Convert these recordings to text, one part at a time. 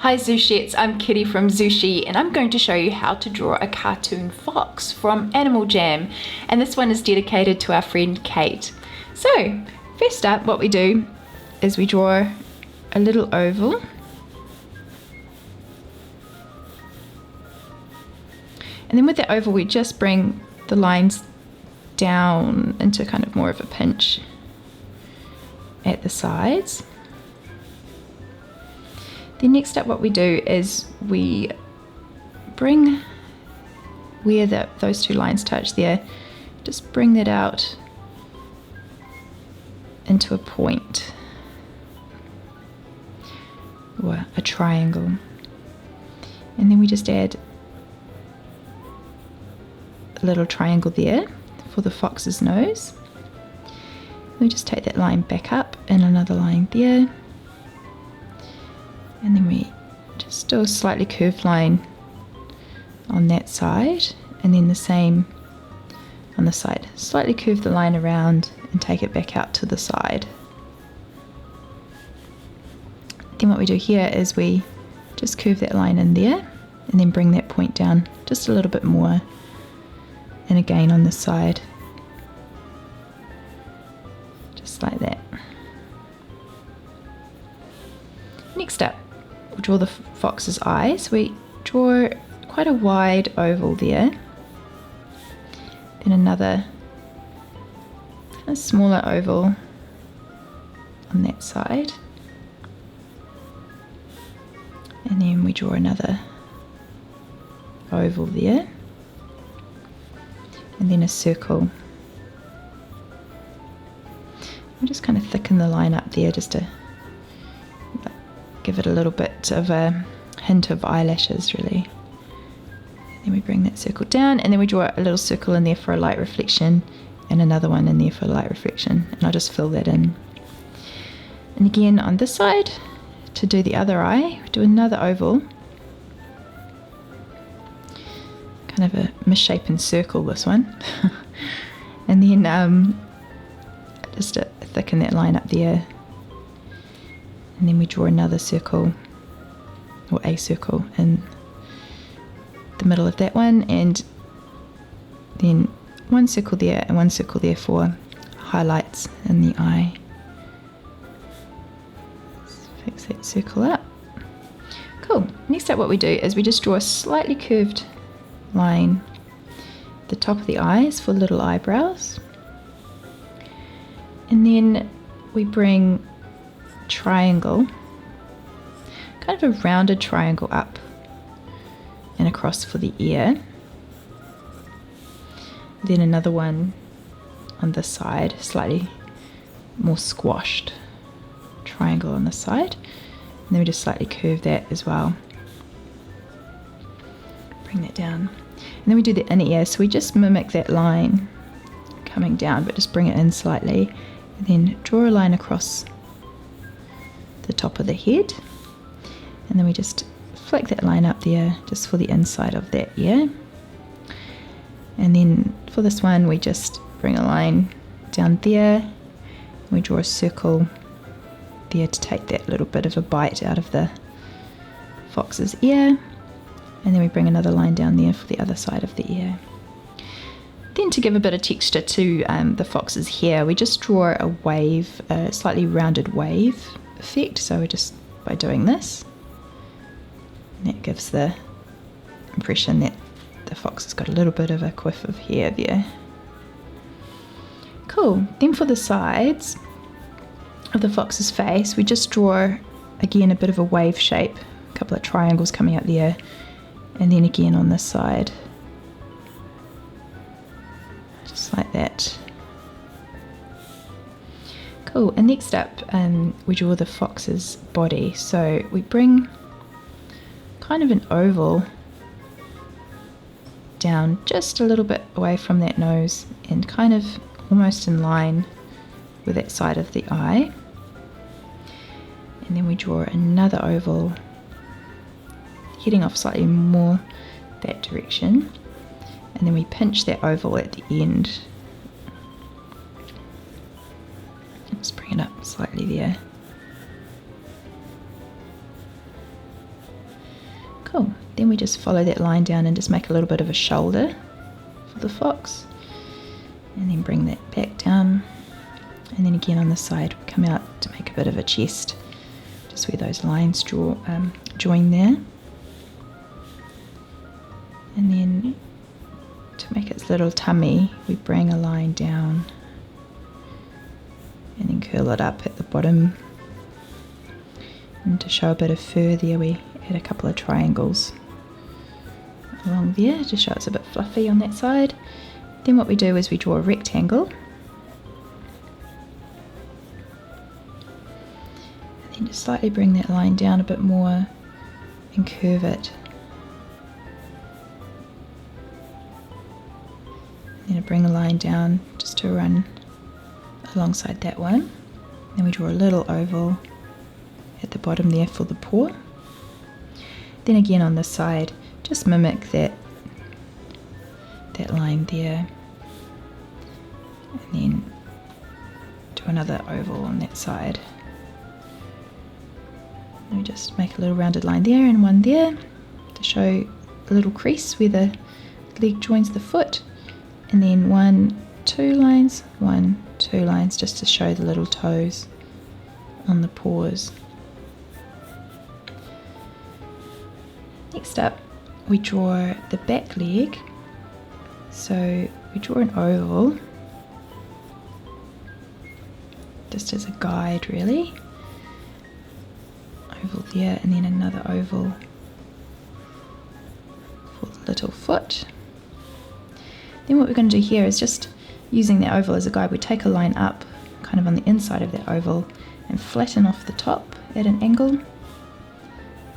Hi Zoosheets, I'm Kitty from Zooshii and I'm going to show you how to draw a cartoon fox from Animal Jam, and this one is dedicated to our friend Kate. So first up, what we do is we draw a little oval, and then with the oval we just bring the lines down into kind of more of a pinch at the sides. Then next up what we do is we bring where those two lines touch there, just bring that out into a point or a triangle, and then we just add a little triangle there for the fox's nose. We just take that line back up and another line there, and then we just do a slightly curved line on that side, and then the same on the side. Slightly curve the line around and take it back out to the side. Then what we do here is we just curve that line in there and then bring that point down just a little bit more, and again on this side, just like that. Next up, we'll draw the fox's eyes. We draw quite a wide oval there, then another kind of smaller oval on that side, and then we draw another oval there, and then a circle. We'll just kind of thicken the line up there just to give it a little bit of a hint of eyelashes really. And then we bring that circle down, and then we draw a little circle in there for a light reflection and another one in there for a light reflection, and I'll just fill that in. And again on this side, to do the other eye, do another oval, kind of a misshapen circle this one, and then just to thicken that line up there, and then we draw another circle or a circle in the middle of that one, and then one circle there and one circle there for highlights in the eye. Let's fix that circle up. Cool. Next up what we do is we just draw a slightly curved line at the top of the eyes for little eyebrows, and then we bring triangle, kind of a rounded triangle up and across for the ear, then another one on this side, slightly more squashed triangle on this side, and then we just slightly curve that as well, bring that down, and then we do the inner ear, so we just mimic that line coming down but just bring it in slightly, and then draw a line across the top of the head, and then we just flick that line up there just for the inside of that ear, and then for this one we just bring a line down there, and we draw a circle there to take that little bit of a bite out of the fox's ear, and then we bring another line down there for the other side of the ear. Then to give a bit of texture to the fox's hair, we just draw a wave, a slightly rounded wave effect, so we're just by doing this, and that gives the impression that the fox has got a little bit of a quiff of hair there. Cool. Then for the sides of the fox's face, we just draw again a bit of a wave shape, a couple of triangles coming out there, and then again on this side, just like that. Cool. And next up we draw the fox's body, so we bring kind of an oval down just a little bit away from that nose and kind of almost in line with that side of the eye, and then we draw another oval heading off slightly more that direction, and then we pinch that oval at the end. Let's bring it up slightly there. Then we just follow that line down and just make a little bit of a shoulder for the fox. And then bring that back down. And then again on the side, we come out to make a bit of a chest, just where those lines join there. And then to make its little tummy, we bring a line down and then curl it up at the bottom. And to show a bit of fur there, we add a couple of triangles along there to show it's a bit fluffy on that side. Then what we do is we draw a rectangle. And then just slightly bring that line down a bit more and curve it. And then I bring a line down just to run alongside that one. Then we draw a little oval at the bottom there for the paw. Then again on this side, just mimic that line there, and then do another oval on that side. And we just make a little rounded line there and one there to show a little crease where the leg joins the foot, and then 1, 2 lines, 1, 2 lines, just to show the little toes on the paws. Next up, we draw the back leg. So we draw an oval, just as a guide really. Oval there, and then another oval for the little foot. Then what we're going to do here is, just using the oval as a guide, we take a line up kind of on the inside of that oval and flatten off the top at an angle.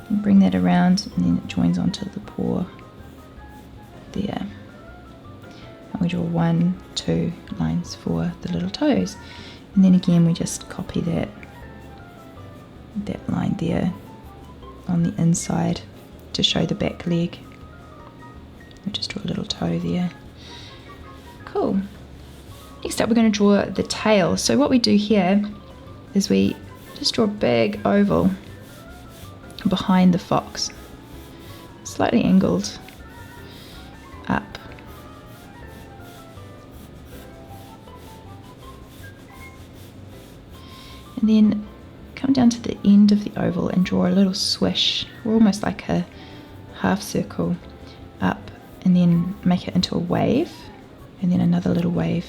And bring that around, and then it joins onto the paw there. And we draw 1, 2 lines for the little toes. And then again we just copy that line there on the inside to show the back leg. We just draw a little toe there. Cool. Next up we're going to draw the tail. So what we do here is we just draw a big oval behind the fox, slightly angled up. And then come down to the end of the oval and draw a little swish, or almost like a half circle up, and then make it into a wave, and then another little wave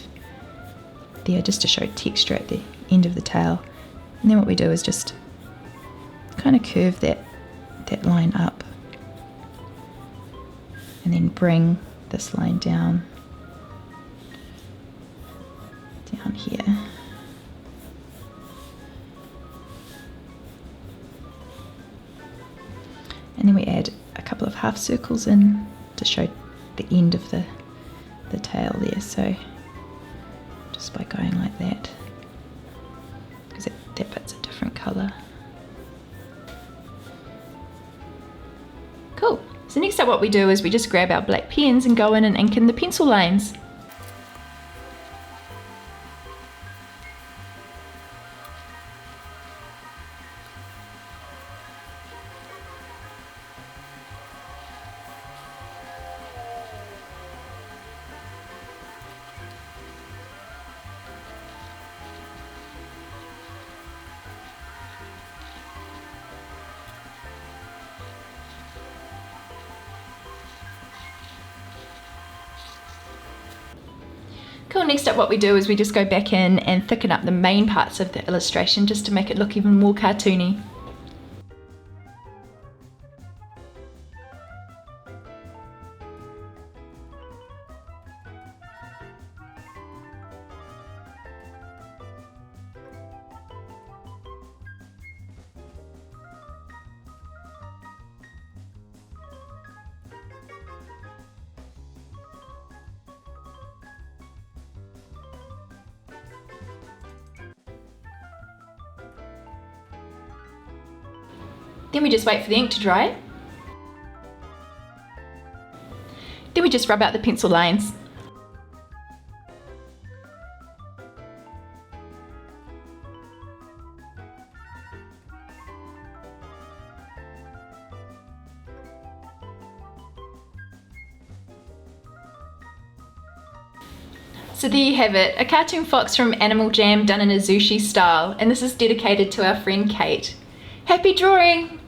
there, just to show texture at the end of the tail. And then what we do is just kind of curve that line up, and then bring this line down here. And then we add a couple of half circles in to show the end of the tail there. So just by going like that, because that bit's a different colour. Cool. So next up what we do is we just grab our black pens and go in and ink in the pencil lines. Cool, next up what we do is we just go back in and thicken up the main parts of the illustration just to make it look even more cartoony. Then we just wait for the ink to dry. Then we just rub out the pencil lines. So there you have it, a cartoon fox from Animal Jam done in a zooshii style, and this is dedicated to our friend Kate. Happy drawing!